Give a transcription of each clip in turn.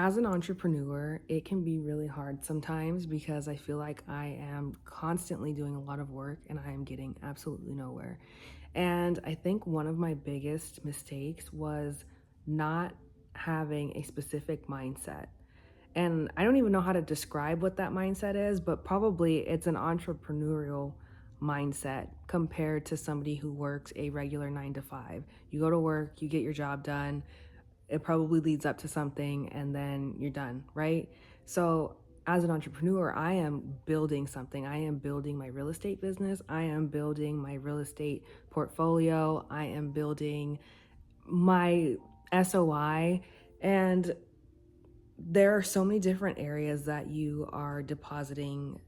As an entrepreneur, it can be really hard sometimes because I feel like I am constantly doing a lot of work and I am getting absolutely nowhere. And I think one of my biggest mistakes was not having a specific mindset. And I don't even know how to describe what that mindset is, but probably it's an entrepreneurial mindset compared to somebody who works a regular 9 to 5. You go to work, you get your job done, it probably leads up to something and then you're done, right? So, as an entrepreneur, I am building something. I am building my real estate business. I am building my real estate portfolio. I am building my SOI. And there are so many different areas that you are depositing.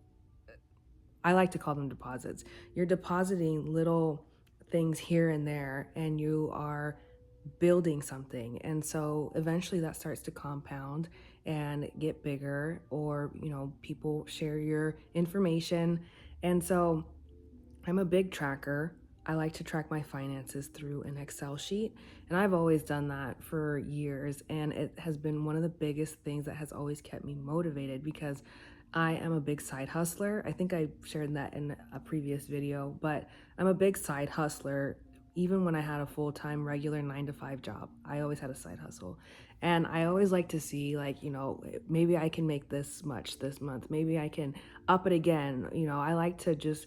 I like to call them deposits. You're depositing little things here and there, and you are building something. And so eventually that starts to compound and get bigger, or, people share your information. And so I'm a big tracker. I like to track my finances through an Excel sheet, and I've always done that for years. And it has been one of the biggest things that has always kept me motivated because I am a big side hustler. I think I shared that in a previous video, but I'm a big side hustler. Even when I had a full time, regular 9 to 5 job, I always had a side hustle. And I always like to see, like, maybe I can make this much this month. Maybe I can up it again. I like to just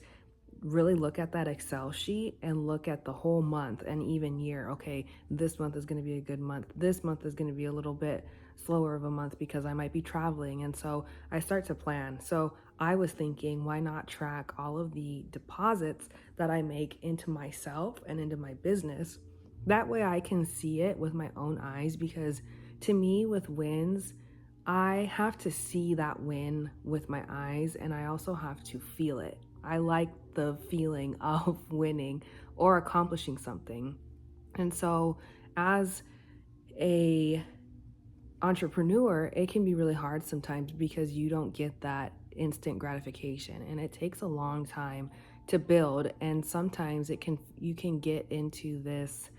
really look at that Excel sheet and look at the whole month and even year. Okay, this month is going to be a good month. This month is going to be a little bit slower of a month because I might be traveling. And so I start to plan. So I was thinking, why not track all of the deposits that I make into myself and into my business? That way I can see it with my own eyes, because to me, with wins, I have to see that win with my eyes, and I also have to feel it. I like the feeling of winning or accomplishing something. And so, as a entrepreneur, it can be really hard sometimes because you don't get that instant gratification, and it takes a long time to build. And sometimes you can get into this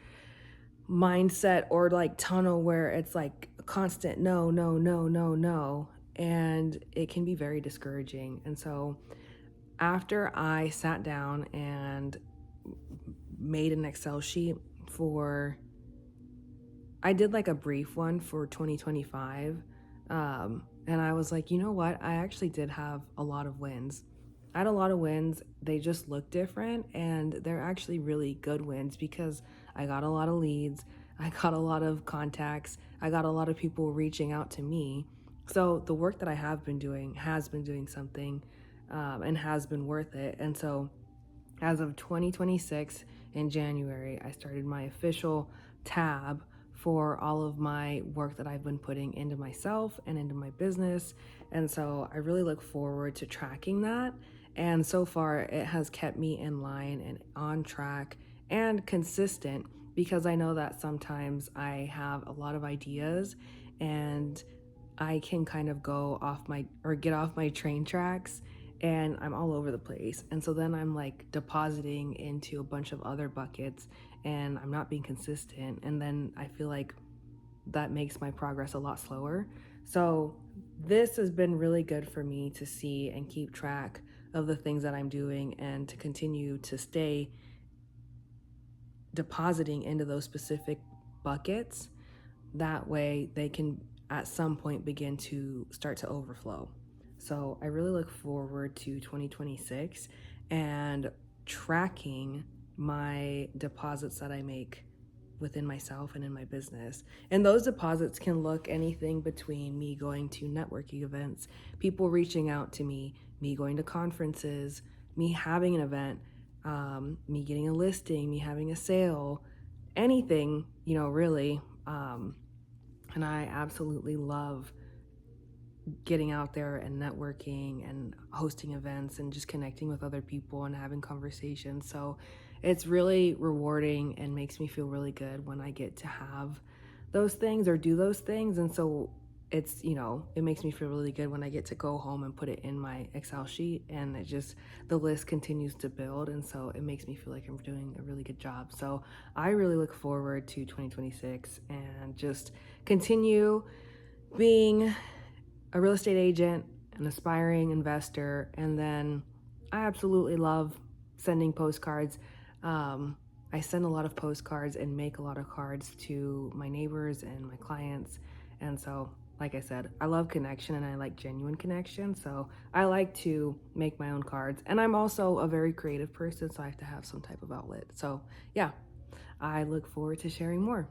mindset or like tunnel where it's like a constant no, no, no, no, no. And it can be very discouraging. And so after I sat down and made an Excel sheet for, I did like a brief one for 2025. And I was like, you know what? I actually did have a lot of wins. I had a lot of wins. They just look different, and they're actually really good wins because I got a lot of leads. I got a lot of contacts. I got a lot of people reaching out to me. So the work that I have been doing has been doing something, and has been worth it. And so as of 2026 in January, I started my official tab for all of my work that I've been putting into myself and into my business. And so I really look forward to tracking that. And so far, it has kept me in line and on track and consistent, because I know that sometimes I have a lot of ideas and I can kind of go off my or get off my train tracks, and I'm all over the place. And so then I'm like depositing into a bunch of other buckets and I'm not being consistent. And then I feel like that makes my progress a lot slower. So this has been really good for me to see and keep track of the things that I'm doing and to continue to stay depositing into those specific buckets. That way they can at some point begin to start to overflow. So I really look forward to 2026 and tracking my deposits that I make within myself and in my business. And those deposits can look anything between me going to networking events, people reaching out to me going to conferences, me having an event, me getting a listing, me having a sale, anything, really. And I absolutely love getting out there and networking and hosting events and just connecting with other people and having conversations. So it's really rewarding and makes me feel really good when I get to have those things or do those things. And so it makes me feel really good when I get to go home and put it in my Excel sheet, and the list continues to build. And so it makes me feel like I'm doing a really good job. So I really look forward to 2026 and just continue being a real estate agent, an aspiring investor, and then I absolutely love sending postcards. Um, I send a lot of postcards and make a lot of cards to my neighbors and my clients. And so, like I said, I love connection and I like genuine connection. So I like to make my own cards. And I'm also a very creative person, so I have to have some type of outlet. So, yeah, I look forward to sharing more.